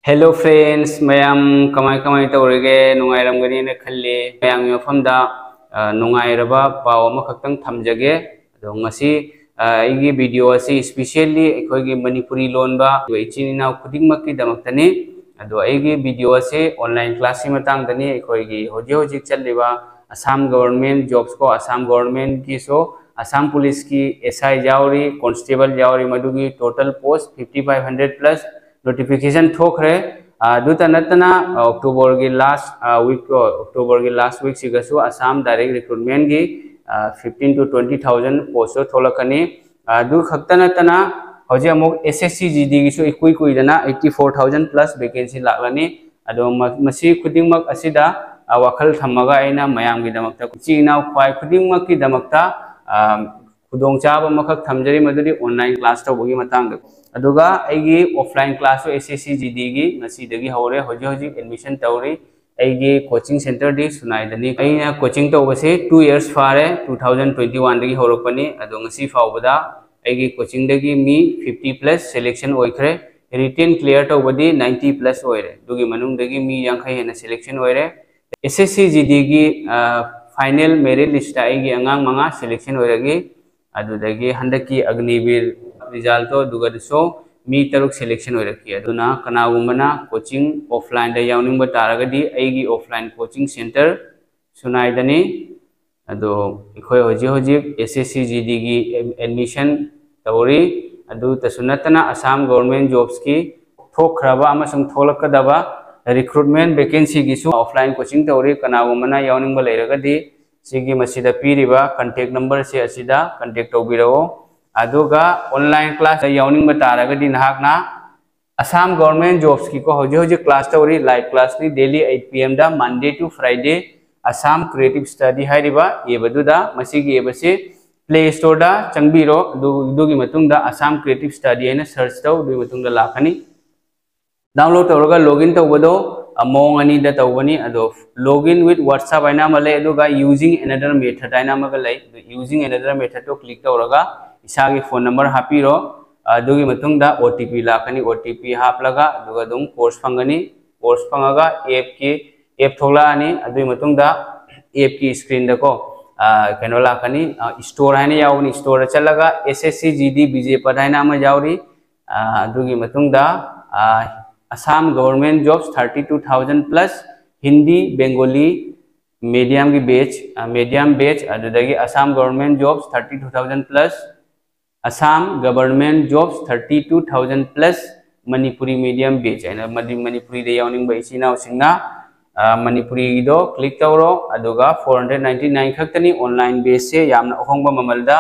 Hello friends ma'am कमाई कमाई तौरगे नुंगाइरमगनी ने खल्ले मैम मफमदा नुंगाइरबा पाव अमखक्तंग थमजगे अदो ngasi आइगी वीडियो असि स्पेशली अखोइगी मणिपुरी लोनबा इचिनिनाव खुदिंगमक्की दमक्तनी अदो आइगी वीडियो असे ऑनलाइन क्लास सि मतंगदनी अखोइगी होजिक चल्लिबा असम गवर्नमेंट जॉब्स को असम गवर्नमेंट की सो असम पुलिस की एसआई जावरी कांस्टेबल जावरी मदुगी टोटल पोस्ट 5500 प्लस नोटिफिकेशन ठोखरे नतना अक्टूबर की लास्ट वीक सिगसु असम डायरेक्ट रिक्रूटमेंट की 15 to 20,000 पोस्ट थोलकनी खतना हजे अमुक एसएससी जीडी की इकुई कुइदना 84,000 प्लस वैकेंसी लानी मसी खुदिंगमक असिदा वखल थमगा आइना मयामगिदमक्ता चिनाव ख्वाइ खुदिंगमक्किदमक्ता खुदोंचाब अमखक थमजरी मदुदी ऑनलाइन क्लास तौबगी मतंग अदुगा आइगी ऑफलाइन क्लास एसएससी जीडी की ngasi हौरे होजी एडमिशन तौरी आइगी कोचिंग सेंटर दी सुनाइदनी आइना कोचिंग तौबसे 2 इयर्स फारे 2021 दगी हौरकपनी अदो ngasi फावबदा आइगी कोचिंग दगी मी 50 प्लस सिलेक्शन ओइखरे रिटेन क्लियर तौबदी 90 प्लस ओइरे दुगी मनुंग दगी मी यांखै हेना सिलेक्शन ओइरे एसएससी जीडी की फाइनल मेरिट लिस्ट आइगी अंगांग मंगा सिलेक्शन ओइरगी अदुदगी हंदकी अग्निवीर रिजल्ट दुगदसो मी तरुक सिलेक्शन होरकी अदुना कनागुमना कोचिंग ऑफलाइन दा यावनिंग बतारगदी आइगी ऑफलाइन कोचिंग सेंटर सुनाइदनी अदो इखोय होजी एसएससी जीडी की एडमिशन तौरी अदु तसुनतना असम गवर्नमेंट जॉब्स की थोखरबा अमसुंग थोलकदबा रिक्रूटमेंट वैकेंसी की ऑफलाइन कोचिंग तौरी कनागुमना यावनिंग लेरगदी सिगी मसिदा पीरिबा कांटेक्ट नंबर से असिदा कांटेक्ट तौबिरो अदुगा ऑनलाइन क्लास यावनिंग बतारगदी नहाकना असम गवर्नमेंट जॉब्स की को होजी क्लास तौरी लाइव क्लास नि डेली 8 pm दा Monday to Friday Assam creative study हाइरिबा एबदुदा मसिगी एबसे प्ले स्टोर दा चंगबिरो दुगी मतुंगदा असम क्रिएटिव स्टडी हैना सर्च तौ दुगी मतुंगदा लाखनी डाउनलोड तौरगा लॉगिन तौबदो अमोंग अनि दा तौबनी अदो लॉगिन विथ व्हाट्सएप आइना मले अदुगा यूजिंग अनदर मेथड आइना मगा लै यूजिंग अनदर मेथड तो क्लिक तौरगा इसागी फोन नंबर हापीरो अदुगी मतुंगदा ओटीपी लाखनी ओटीपी हापलगा अदुगा दुम कोर्स फंगनी कोर्स फंगगा ऐप थोलानी अदुगी मतुंगदा ऐप की स्क्रीन दको कनो लाखनी स्टोर हैने यावनी स्टोर चलगा एसएससी जीडी बीजेपद हैना म यावरी अदुगी मतुंगदा Assam government jobs 32,000 plus Hindi Bengali medium batch अदुदगी Assam government jobs 32,000 plus Assam government jobs 32,000 plus Manipuri medium batch है मणिपुरी दे यावनिंग इसिना सिंगना मणिपुरी दो क्लिक तौरो अदुगा 499 खक्तनी ऑनलाइन बैच से यामना अहोंगबा ममलदा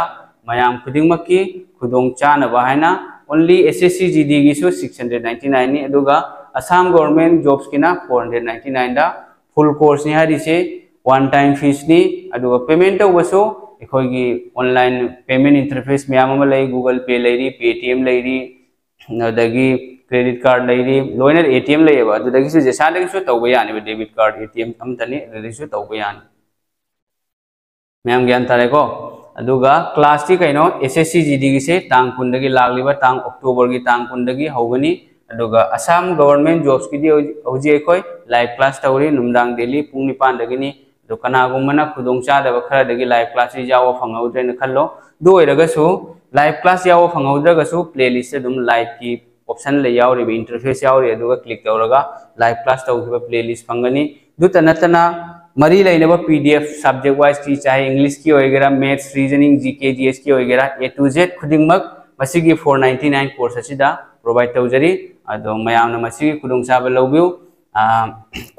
मयाम खुदिंगमक्की खुदोंग चानबा हैना ओनली एसएससी जीडी की 699 नि अदुगा असम गवर्नमेंट जॉब्स की ना 499 दा फुल कोर्स नि हारिसे वन टाइम फीस नि अदुगा पेमेंट तौबसो एखोगी ऑनलाइन पेमेंट इंटरफेस मैम अमा लै गूगल पे लैरी पेटीएम लैरी अदगी क्रेडिट कार्ड लैरी लोइनर एटीएम लैबा अदुदगी सु जेसादगी सु तौबा यानि डेबिट कार्ड एटीएम अमतनी अदगी सु तौबा यानि मैम ज्ञान तारेको अदुगा क्लास टी कइनो एसएससी जीडी की से तांग कुंदगी लागलिबा तांग अक्टूबर की तांग कुंदगी होगनी अदुगा असम गवर्नमेंट जॉब्स की होजी एकोय लाइव क्लास तौरी नुमदांग डेली पुंग 9 दगिनी दो कनागुमना खुदोंचा दबा खरदगी लाइव क्लास जावो फंगौद्रेन खल्लो दो ओइरगसु लाइव क्लास जावो फंगौद्रगसु प्लेलिस्ट दुम लाइव की ऑप्शन ले यावरी इंटरफेस यावरी अदुगा क्लिक तौरगा लाइव क्लास तौखिबा प्लेलिस्ट फंगनी दुतनतना मरी लेनब पीडीएफ सब्जेक्ट वाइज की चाहे इंग्लिश की होगेरा मैथ्स रीजनिंग जीके जीएस की होगेरा ए टू जेड खुदिंगमक मसिगी 499 कोर्स असिदा प्रोवाइड तौजरी अदो मयामना मसिगी खुदोंचाबा लौबिउ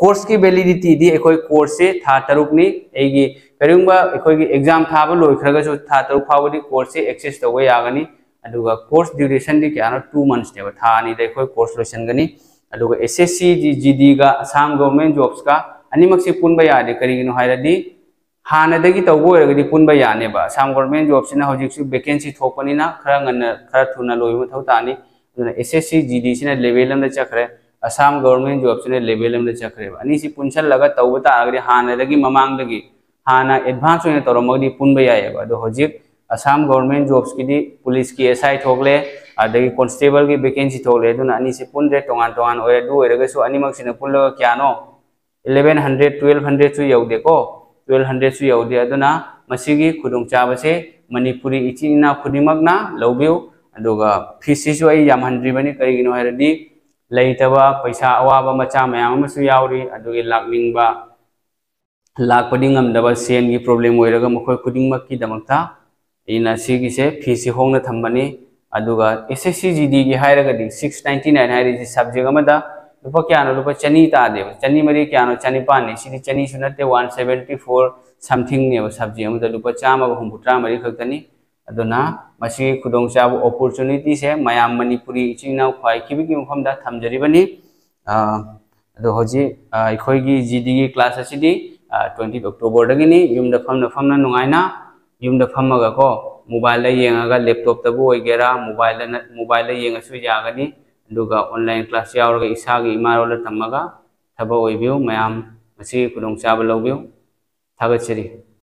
कोर्स की वैलिडिटी दी एकोय कोर्स से था तरुकनी एगी करिंगबा एकोय एग्जाम थाबा लोइखरगसु था तरुक फावदी कोर्स से एक्सेस तौबा यागनी अदुगा कोर्स ड्यूरेशन दी क्या 2 मंथ्स नेबा था नि एकोय कोर्स लोइसनगनी अदुगा एसएससी जीडी का असम गवर्नमेंट जॉब्स का अनिमक्से पुनबा यादे करिगिनो हाइरदी हानदगी तौबो ओरगदी पुनबा यानेबा असम गवर्नमेंट जॉब सिना होजिकसु वैकेंसी थोपनिना खरा थुना लोइबो थौतानी अदुना एसएससी जीडी सिना लेवल अमदा चखरे असम गवर्नमेंट जॉब सिना लेवल अमदा चखरे अनिसि पुनसल लगा तौबो तागदी हानदगी ममांगदगी हाना एडवांस ओइना तौरमगदी पुनबा यायबा अदो होजिक असम गवर्नमेंट जॉब्स की पुलिस की एसआई थोकले अदगी कांस्टेबल की वैकेंसी थोकले दुना अनी से पुनरे तोंगान तोंगान ओए दु ओइरगसु अनिमक सिना पुल्लगा क्यानो 1100 1200 सु यौदे को 1200 सु यौदे अदुना मसिगी खुदुंगचाबसे मणिपुरी इचिना खुदिमकना लौबिउ अदुगा फीसिसु आई यामहनद्रिबनी करिगिनो हायरदि लेइतबा पैसा अवाबा मचा मयाम अमसु यावरि अदुगी लाकनिंगबा लाकपदि ngamdaba sen gi problem oiraga मखोय खुदिमककी दमकता ina sigise फीसि होंगना थंबनी अदुगा SSC GD की हायरगदि 699 हायरि सब्जेक्ट अमदा रुपा क्यानो रुपा चनी तादे चनी मरी क्यानो चनी पानी सिदि चनी सुनते 174 समथिंग ने सब्जेक्ट अमदा रुपा चामा हुंबुत्रा मरी खक्तनी अदुना मसी खुदोंचाब अपॉर्चुनिटी से मयाम मणिपुरी इचिना ख्वाई किबिगी मफमदा थमजरिबनी अदो होजि अखोयगी GD की क्लास असिदि 20 अक्टोबर दगिनी युमदा फमना नुंगाइना युमदा फमगा को मोबाइल येंगा लैपटॉप तबु ओइगेरा मोबाइल येंगसु यागनी दुगा ऑनलाइन क्लास यावरगा इसागी इमारोला तमगा थबा ओइबिउ मयाम मसी खुदोंचाब लौबिउ थागतसरी।